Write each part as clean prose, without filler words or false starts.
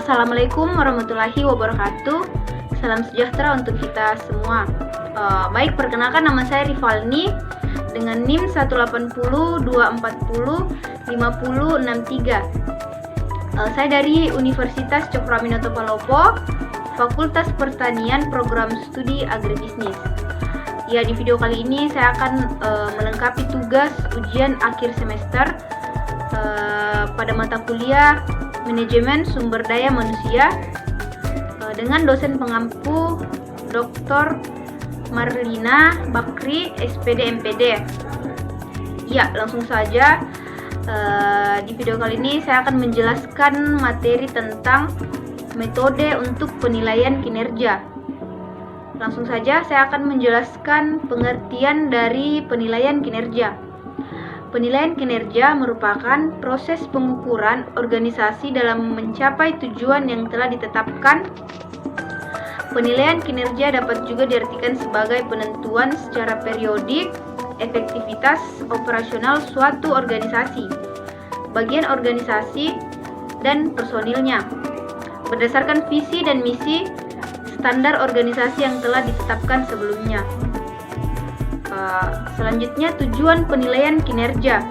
Assalamualaikum warahmatullahi wabarakatuh. Salam sejahtera untuk kita semua. Baik, perkenalkan nama saya Rivalni dengan NIM 180-240-5063. Saya dari Universitas Cokroaminoto Palopo, Fakultas Pertanian, Program Studi Agribisnis. Ya, di video kali ini saya akan melengkapi tugas ujian akhir semester pada mata kuliah Manajemen Sumber Daya Manusia dengan dosen pengampu Dr. Marlina Bakri, SPD MPD. Ya, langsung saja. Di video kali ini saya akan menjelaskan materi tentang metode untuk penilaian kinerja. Langsung saja saya akan menjelaskan pengertian dari penilaian kinerja. Penilaian kinerja merupakan proses pengukuran organisasi dalam mencapai tujuan yang telah ditetapkan. Penilaian kinerja dapat juga diartikan sebagai penentuan secara periodik efektivitas operasional suatu organisasi, bagian organisasi, dan personilnya, berdasarkan visi dan misi standar organisasi yang telah ditetapkan sebelumnya. Selanjutnya, tujuan penilaian kinerja.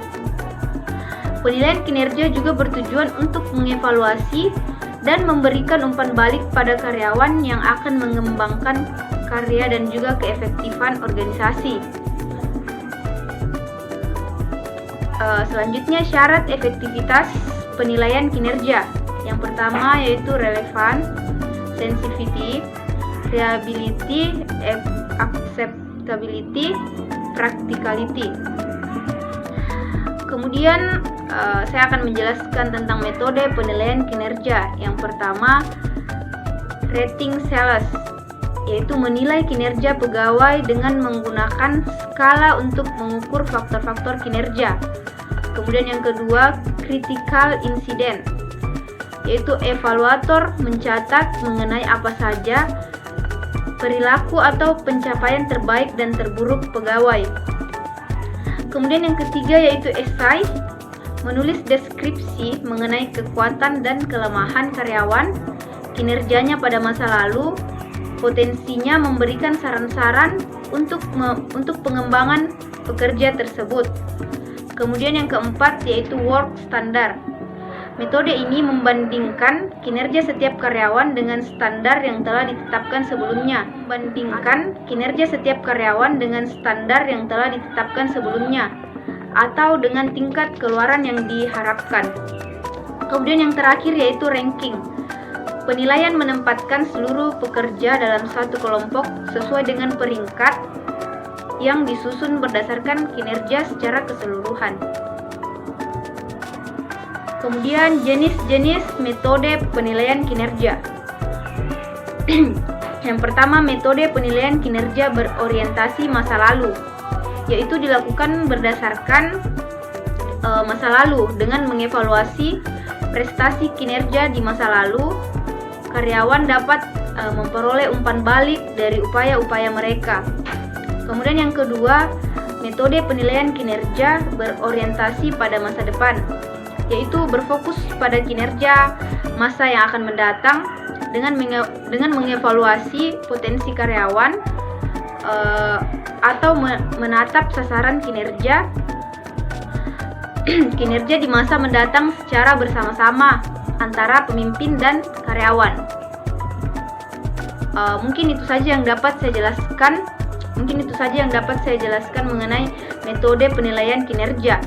Penilaian kinerja juga bertujuan untuk mengevaluasi dan memberikan umpan balik pada karyawan yang akan mengembangkan karya dan juga keefektifan organisasi. Selanjutnya, syarat efektivitas penilaian kinerja. Yang pertama yaitu relevan, sensitivity, reliability, acceptability, practicality. Kemudian saya akan menjelaskan tentang metode penilaian kinerja. Yang pertama, rating sales, yaitu menilai kinerja pegawai dengan menggunakan skala untuk mengukur faktor-faktor kinerja. Kemudian yang kedua, critical incident, yaitu evaluator mencatat mengenai apa saja perilaku atau pencapaian terbaik dan terburuk pegawai. Kemudian yang ketiga yaitu essay, menulis deskripsi mengenai kekuatan dan kelemahan karyawan, kinerjanya pada masa lalu, potensinya memberikan saran-saran untuk pengembangan pekerja tersebut. Kemudian yang keempat yaitu work standard. Metode ini membandingkan kinerja setiap karyawan dengan standar yang telah ditetapkan sebelumnya. Atau dengan tingkat keluaran yang diharapkan. Kemudian yang terakhir yaitu ranking. Penilaian menempatkan seluruh pekerja dalam satu kelompok sesuai dengan peringkat yang disusun berdasarkan kinerja secara keseluruhan. Kemudian jenis-jenis metode penilaian kinerja. Yang pertama, metode penilaian kinerja berorientasi masa lalu, yaitu dilakukan berdasarkan masa lalu dengan mengevaluasi prestasi kinerja di masa lalu. Karyawan dapat memperoleh umpan balik dari upaya-upaya mereka. Kemudian yang kedua, metode penilaian kinerja berorientasi pada masa depan, yaitu berfokus pada kinerja masa yang akan mendatang dengan mengevaluasi potensi karyawan atau menatap sasaran kinerja di masa mendatang secara bersama-sama antara pemimpin dan karyawan. Mungkin itu saja yang dapat saya jelaskan mengenai metode penilaian kinerja.